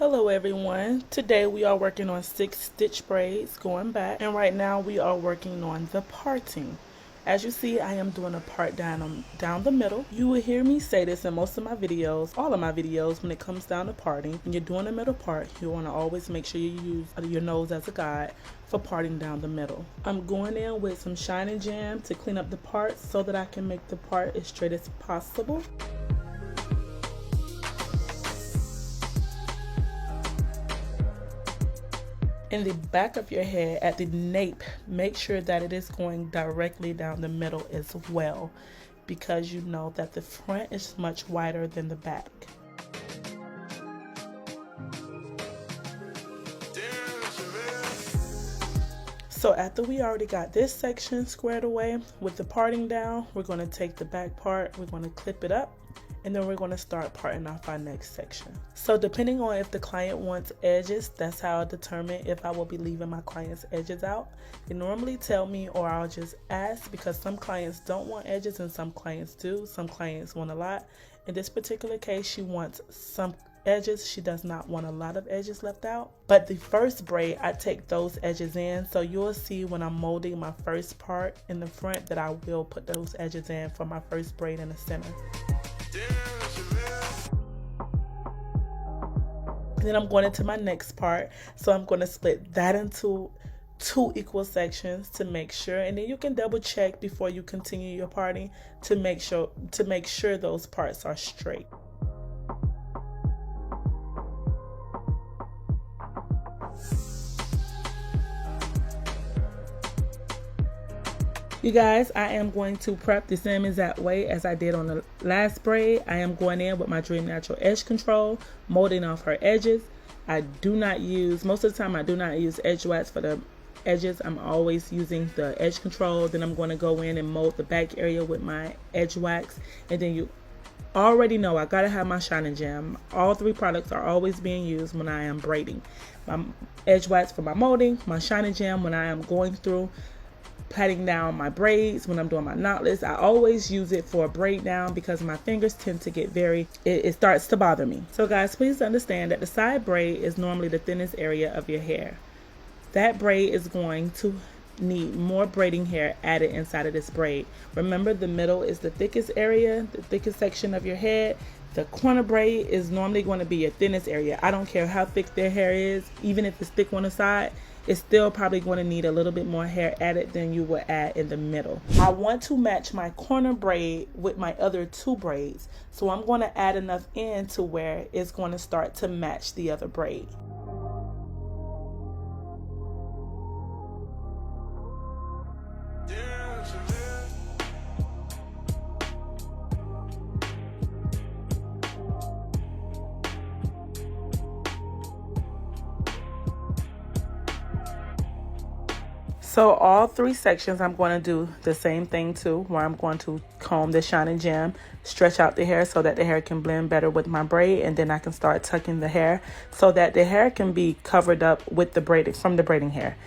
Hello everyone, today we are working on 6-stitch braids going back, and right now we are working on the parting. As you see, I am doing a part down the middle. You will hear me say this in most of my videos, all of my videos, when it comes down to parting. When you're doing the middle part, you want to always make sure you use your nose as a guide for parting down the middle. I'm going in with some Shine and Jam to clean up the parts so that I can make the part as straight as possible. In the back of your head, at the nape, make sure that it is going directly down the middle as well, because you know that the front is much wider than the back. So after we already got this section squared away with the parting down, we're going to take the back part, we're going to clip it up, and then we're going to start parting off our next section. So depending on if the client wants edges, that's how I determine if I will be leaving my client's edges out. They normally tell me, or I'll just ask, because some clients don't want edges and some clients do. Some clients want a lot. In this particular case, she wants some edges. She does not want a lot of edges left out. But the first braid, I take those edges in, so you'll see when I'm molding my first part in the front that I will put those edges in for my first braid in the center. Then I'm going into my next part, so I'm going to split that into 2 equal sections to make sure, and then you can double check before you continue your parting to make sure those parts are straight. You guys, I am going to prep the same exact way as I did on the last braid. I am going in with my Dream Natural Edge Control, molding off her edges. I do not use, most of the time I do not use edge wax for the edges. I'm always using the edge control. Then I'm going to go in and mold the back area with my edge wax. And then you already know I gotta have my Shine and Jam. All 3 products are always being used when I am braiding. My edge wax for my molding, my Shine and Jam when I am going through patting down my braids when I'm doing my knotless. I always use it for a braid down because my fingers tend to get it starts to bother me. So guys, please understand that the side braid is normally the thinnest area of your hair. That braid is going to need more braiding hair added inside of this braid. Remember, the middle is the thickest area, the thickest section of your head. The corner braid is normally going to be your thinnest area. I don't care how thick their hair is, even if it's thick on the side, it's still probably going to need a little bit more hair added than you would add in the middle. I want to match my corner braid with my other 2 braids, so I'm going to add enough in to where it's going to start to match the other braid. So all 3 sections I'm going to do the same thing too, where I'm going to comb the Shine and Jam, stretch out the hair so that the hair can blend better with my braid, and then I can start tucking the hair so that the hair can be covered up with the braiding from the braiding hair.